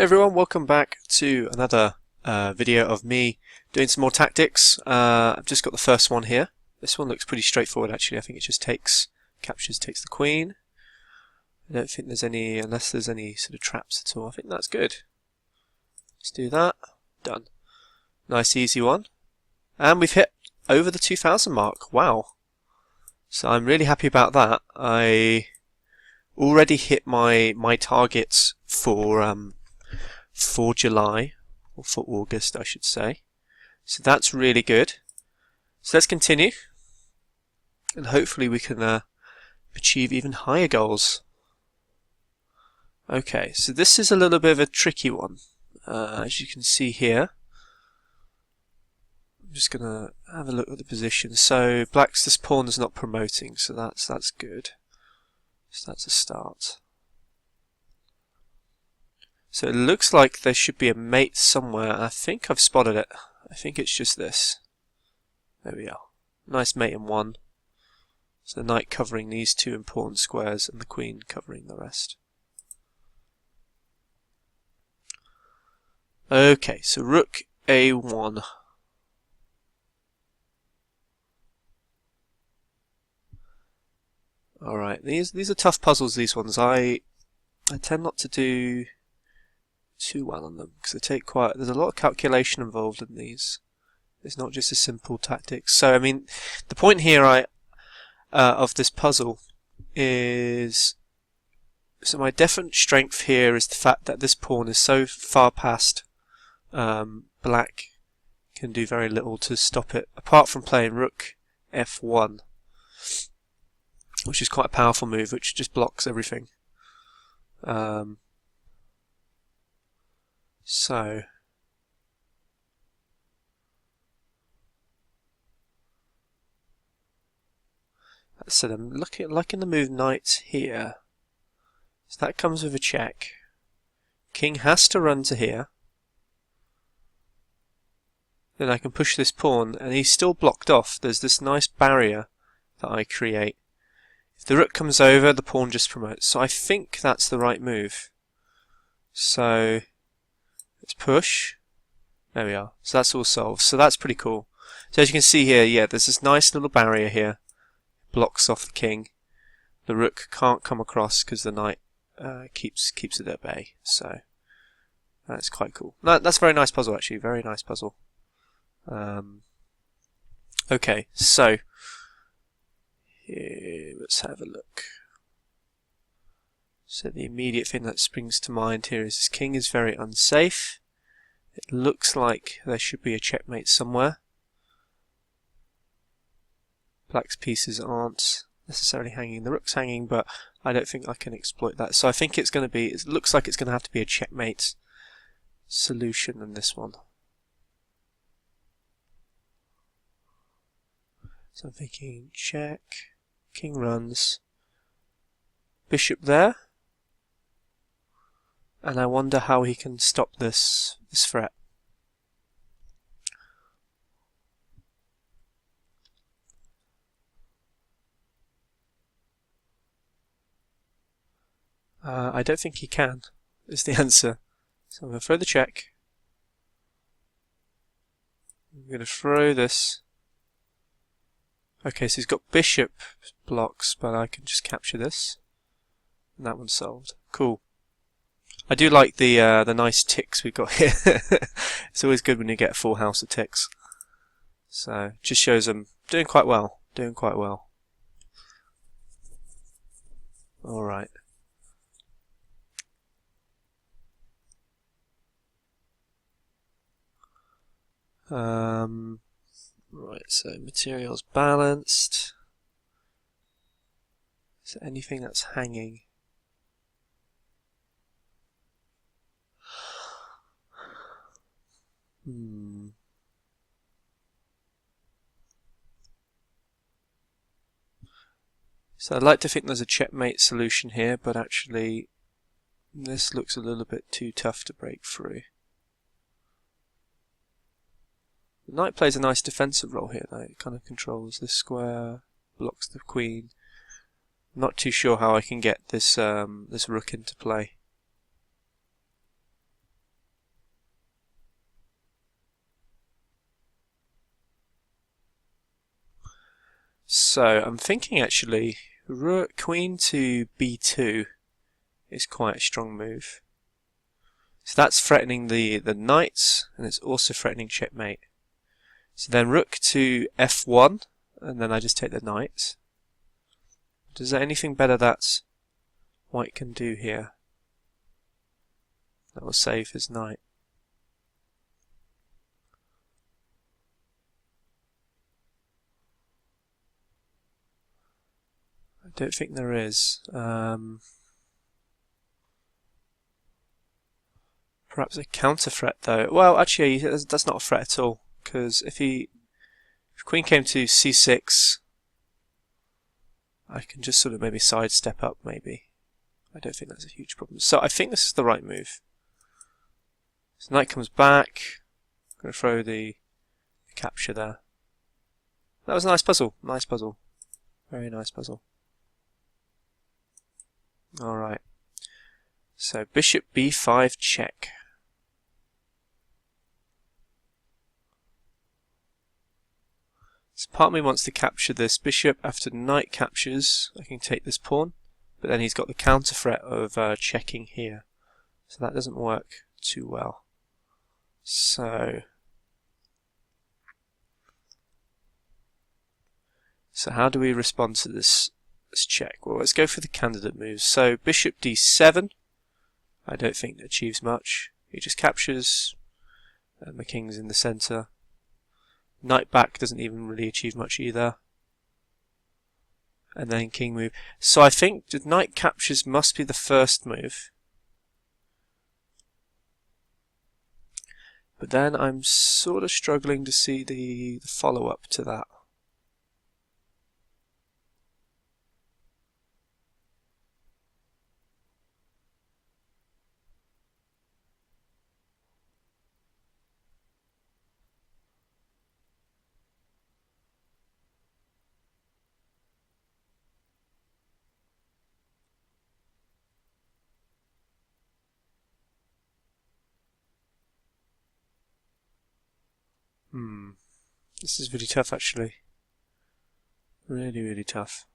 Hey everyone, welcome back to another video of me doing some more tactics. I've just got the first one here. This one looks pretty straightforward actually. I think it just takes the queen. I don't think there's any, unless there's any sort of traps at all. I think that's good. Let's do that. Done. Nice easy one. And we've hit over the 2000 mark. Wow. So I'm really happy about that. I already hit my targets for July, or for August I should say. So that's really good. So let's continue, and hopefully we can achieve even higher goals. Okay, so this is a little bit of a tricky one. As you can see here, I'm just going to have a look at the position. So black's, this pawn is not promoting, so that's good. So that's a start. So it looks like there should be a mate somewhere. I think I've spotted it. I think it's just this. There we are. Nice mate in one. So the knight covering these two important squares and the queen covering the rest. Okay, so rook a1. Alright, these are tough puzzles, these ones. I tend not to do too well on them because they take there's a lot of calculation involved in these. It's not just a simple tactics. So I mean, the point here of this puzzle is, so my definite strength here is the fact that this pawn is so far past black can do very little to stop it, apart from playing rook f1, which is quite a powerful move, which just blocks everything. So I'm liking the move knight here. So that comes with a check. King has to run to here. Then I can push this pawn, and he's still blocked off. There's this nice barrier that I create. If the rook comes over, the pawn just promotes. So I think that's the right move. So let's push. There we are. So that's all solved. So that's pretty cool. So as you can see here, yeah, there's this nice little barrier here. Blocks off the king. The rook can't come across because the knight keeps it at bay. So that's quite cool. That's a very nice puzzle actually. Very nice puzzle. Okay, so here, let's have a look. So the immediate thing that springs to mind here is this king is very unsafe. It looks like there should be a checkmate somewhere. Black's pieces aren't necessarily hanging. The rook's hanging, but I don't think I can exploit that. So I think it's going to be, it looks like it's going to have to be a checkmate solution in this one. So I'm thinking check, king runs, bishop there, and I wonder how he can stop this threat. I don't think he can, is the answer. So I'm going to throw the check. I'm going to throw this. Okay, so he's got bishop blocks, but I can just capture this. And that one's solved. Cool. I do like the nice ticks we've got here. It's always good when you get a full house of ticks. So just shows them doing quite well. Doing quite well. Alright. Right, so materials balanced. Is there anything that's hanging? So I'd like to think there's a checkmate solution here, but actually this looks a little bit too tough to break through. The knight plays a nice defensive role here though. It kind of controls this square, blocks the queen. I'm not too sure how I can get this this rook into play. So I'm thinking actually rook queen to b2 is quite a strong move. So that's threatening the knights, and it's also threatening checkmate. So then rook to f1, and then I just take the knight. Is there anything better that white can do here that will save his knight? I don't think there is. Perhaps a counter threat though. Well, actually, that's not a threat at all, because if queen came to c6, I can just sort of maybe sidestep up, maybe. I don't think that's a huge problem. So I think this is the right move. So knight comes back. I'm going to throw the capture there. That was a nice puzzle. Nice puzzle. Very nice puzzle. Alright. So bishop b5 check. So part of me wants to capture this bishop. After knight captures, I can take this pawn, but then he's got the counter threat of checking here, so that doesn't work too well. So how do we respond to this check? Well, let's go for the candidate moves. So bishop d7, I don't think that achieves much. He just captures, and the king's in the centre. Knight back doesn't even really achieve much either. And then king move. So I think the knight captures must be the first move. But then I'm sort of struggling to see the follow-up to that. This is really tough actually. Really, really tough.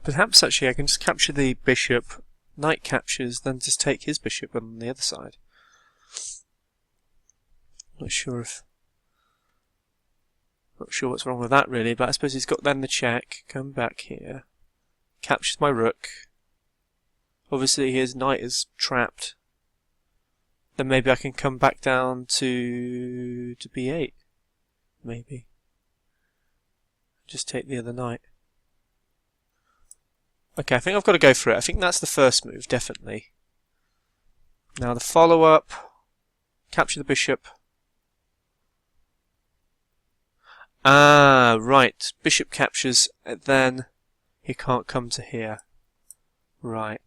Perhaps actually I can just capture the bishop, knight captures, then just take his bishop on the other side. Not sure what's wrong with that really, but I suppose he's got then the check, come back here, captures my rook. Obviously his knight is trapped. Then maybe I can come back down to b8. Maybe. Just take the other knight. Okay, I think I've got to go for it. I think that's the first move, definitely. Now the follow-up, capture the bishop. Ah, right. Bishop captures, then he can't come to here. Right.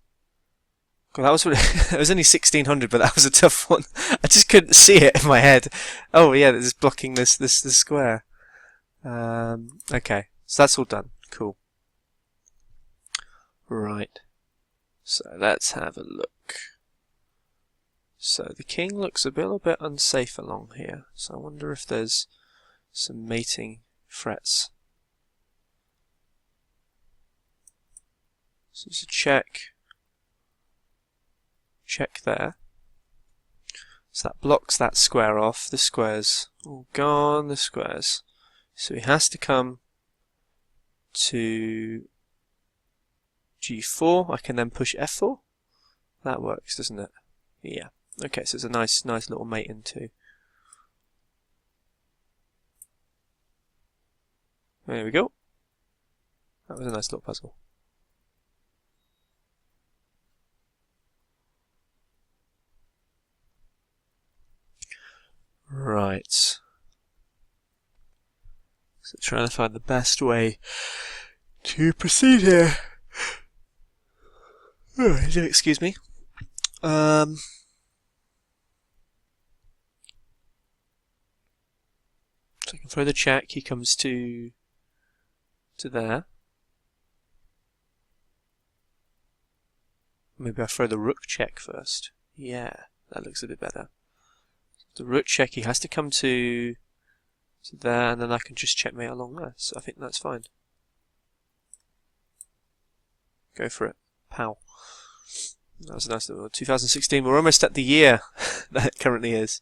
God, that was really it was only 1600, but that was a tough one. I just couldn't see it in my head. Oh yeah, this is blocking this square. Okay, so that's all done. Cool. Right. So let's have a look. So the king looks a little bit unsafe along here. So I wonder if there's some mating threats. So it's a check. Check there. So that blocks that square off. The square's all gone. The square's. So he has to come to g4. I can then push f4. That works, doesn't it? Yeah. Okay, so it's a nice little mate in too. There we go. That was a nice little puzzle. Right. So So trying to find the best way to proceed here. Oh, excuse me. So I can throw the check. He comes to there. Maybe I throw the rook check first. Yeah, that looks a bit better. The rook check, he has to come to there, and then I can just checkmate along there. So I think that's fine. Go for it. Pow. That was a nice little 2016. We're almost at the year that it currently is.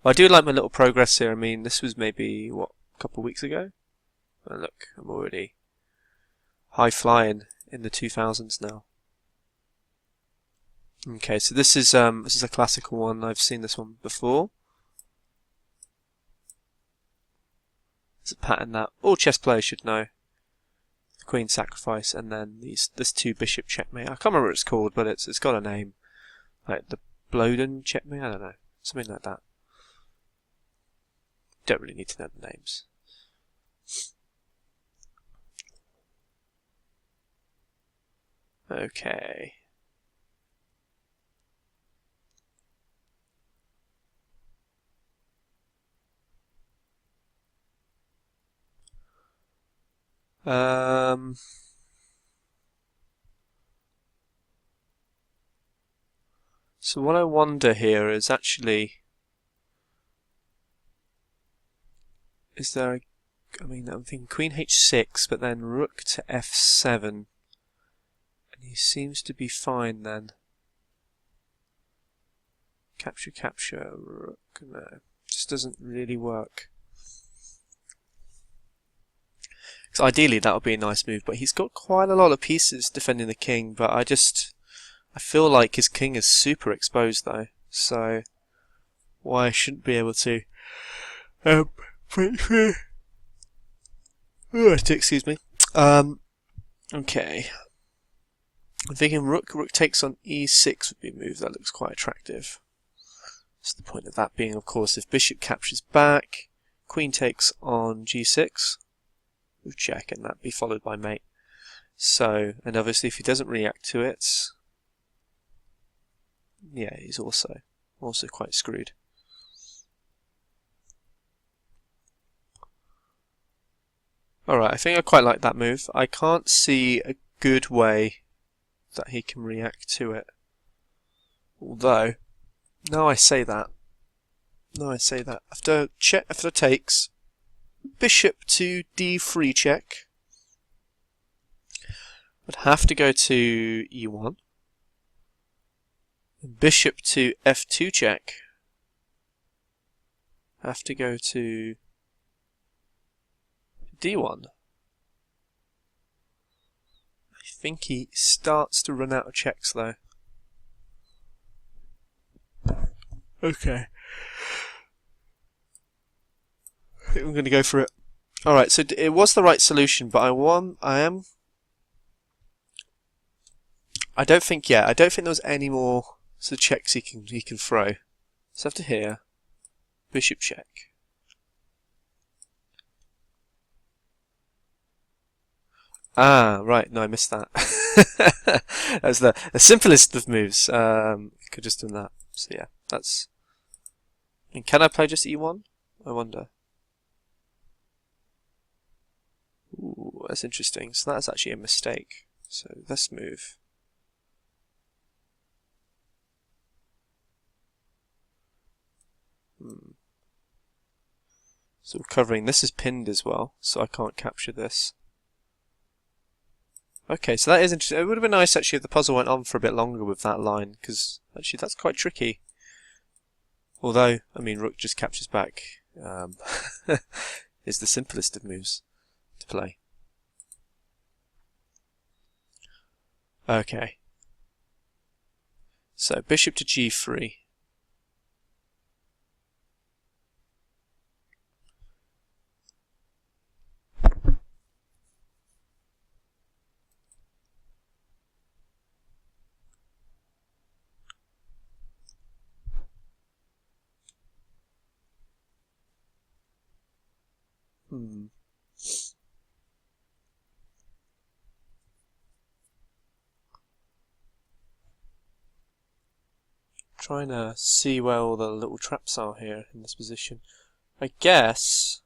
But I do like my little progress here. I mean, this was maybe, what, a couple of weeks ago? Oh, look, I'm already high flying in the 2000s now. Okay, so this is a classical one. I've seen this one before. It's a pattern that all chess players should know. The queen sacrifice, and then this two bishop checkmate. I can't remember what it's called, but it's got a name, like the Bloden checkmate. I don't know, something like that. Don't really need to know the names. Okay. So what I wonder here is actually, is there I mean, I'm thinking queen h6, but then rook to f7, and he seems to be fine then. Capture, capture, rook, no, just doesn't really work. So ideally that would be a nice move, but he's got quite a lot of pieces defending the king, but I feel like his king is super exposed though, so why I shouldn't be able to excuse me. Okay. I'm thinking rook takes on e6 would be a move that looks quite attractive. So the point of that being, of course, if bishop captures back, queen takes on g6, we check, and that'd be followed by mate. So, and obviously if he doesn't react to it, yeah, he's also quite screwed. Alright, I think I quite like that move. I can't see a good way that he can react to it. Although, now I say that, after takes, bishop to d3 check, would have to go to e1, bishop to f2 check, have to go to d1. I think he starts to run out of checks though. Okay. I think I'm going to go for it. Alright, so it was the right solution, but I don't think there was any more sort of checks he can throw. So after here, bishop check. Ah, right, no, I missed that. That's the simplest of moves. Could just done that. So yeah, that's... I mean, can I play just e1? I wonder. Ooh, that's interesting. So that's actually a mistake. So this move. So we're covering, this is pinned as well, so I can't capture this. Okay, so that is interesting. It would have been nice actually if the puzzle went on for a bit longer with that line, because actually that's quite tricky. Although, I mean, rook just captures back is the simplest of moves to play. Okay. So bishop to g3. Trying to see where all the little traps are here in this position. I guess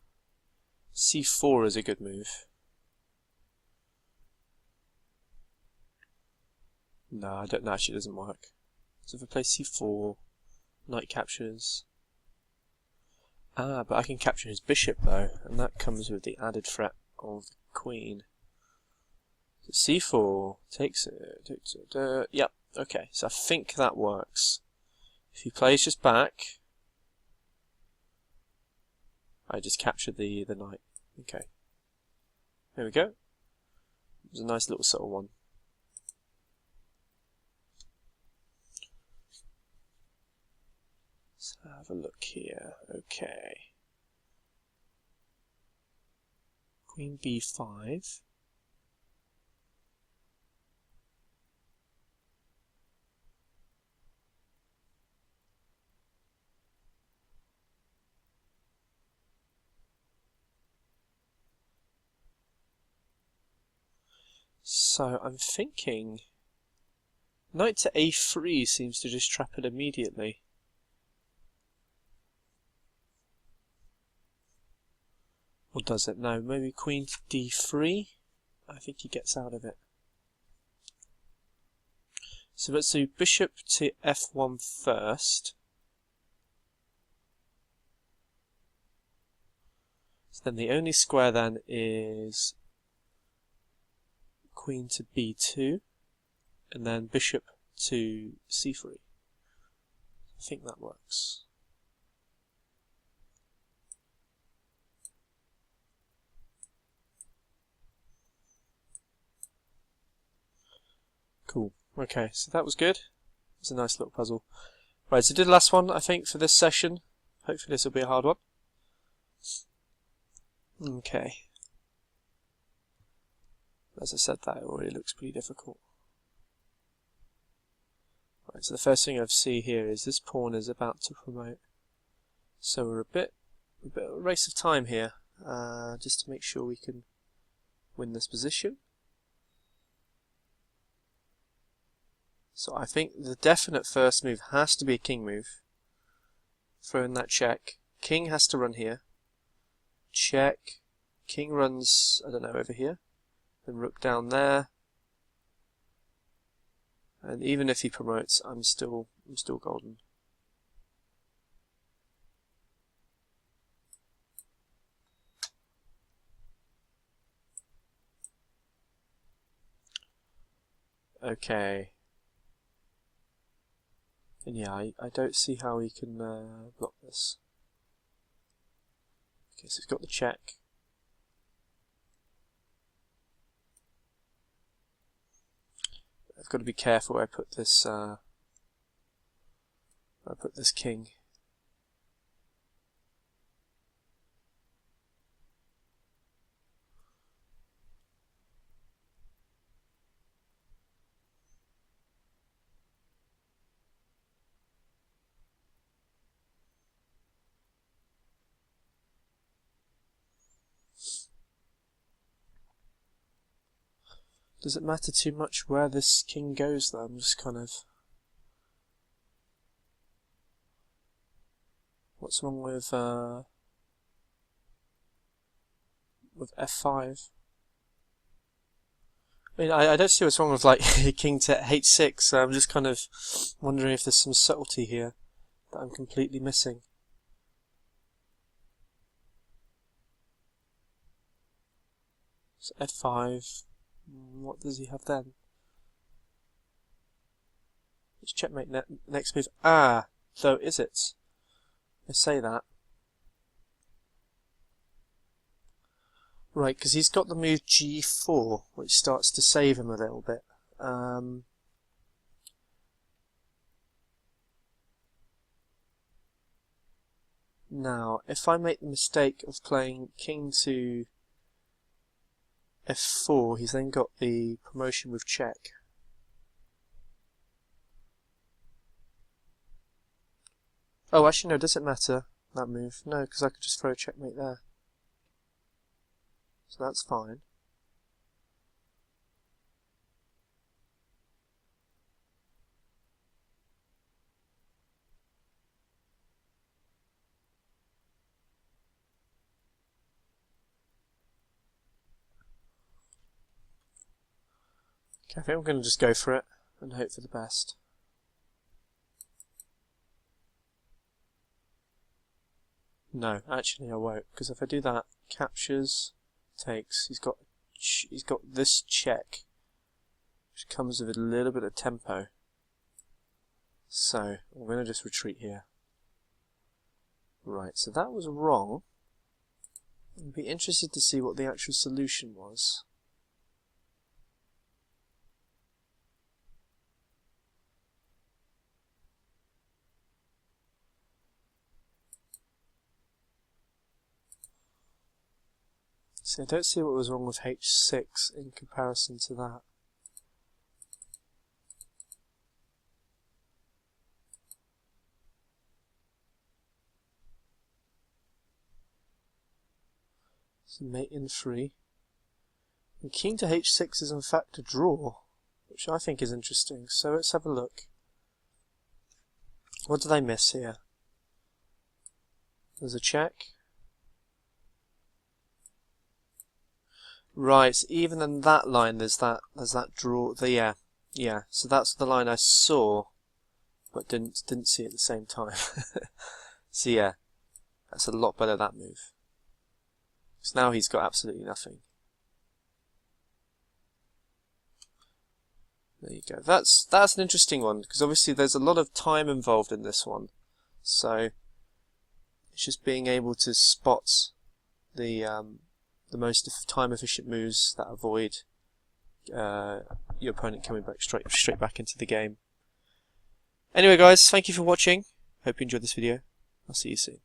c4 is a good move. No, I don't know. Actually, it doesn't work. So if I play c4, knight captures. Ah, but I can capture his bishop though, and that comes with the added threat of the queen. So c4 takes it. Yep. Okay. So I think that works. If he plays just back, I just captured the knight. Okay. There we go. It was a nice little subtle one. Let's have a look here. Okay. Queen b5. So I'm thinking knight to a3 seems to just trap it immediately. Or does it? No, maybe queen to d3. I think he gets out of it. So let's do bishop to f1 first. So then the only square then is queen to b2, and then bishop to c3. I think that works. Cool. Okay, so that was good. It's a nice little puzzle. Right, so did the last one, I think, for this session. Hopefully this will be a hard one. Okay. As I said, that already looks pretty difficult. Right, so the first thing I see here is this pawn is about to promote. So we're a bit of a race of time here, just to make sure we can win this position. So I think the definite first move has to be a king move. Throw in that check. King has to run here. Check. King runs, I don't know, over here. Then rook down there. And even if he promotes, I'm still golden. Okay. And yeah, I don't see how he can block this. Okay, so he's got the check. I've got to be careful where I put this king. Does it matter too much where this king goes though? I'm just kind of... What's wrong with f5? I mean, I don't see what's wrong with like king to h6, so I'm just kind of wondering if there's some subtlety here that I'm completely missing. So f5, what does he have then? Let's checkmate next move. Ah, though is it? I say that. Right, because he's got the move g4, which starts to save him a little bit. Now, if I make the mistake of playing king to f4, he's then got the promotion with check. Oh, actually no, does it matter, that move? No, because I could just throw a checkmate there. So that's fine. Okay, I think I'm going to just go for it and hope for the best. No, actually I won't, because if I do that, captures, takes, he's got this check, which comes with a little bit of tempo. So, I'm going to just retreat here. Right, so that was wrong. I'd be interested to see what the actual solution was. See, I don't see what was wrong with h6 in comparison to that. So mate in 3. And king to h6 is in fact a draw, which I think is interesting. So let's have a look. What did I miss here? There's a check. Right, even in that line there's that draw. Yeah. So that's the line I saw, but didn't see at the same time. So yeah, that's a lot better, that move. Because now he's got absolutely nothing. There you go. That's an interesting one, because obviously there's a lot of time involved in this one. So it's just being able to spot the most time-efficient moves that avoid your opponent coming back straight back into the game. Anyway, guys, thank you for watching. Hope you enjoyed this video. I'll see you soon.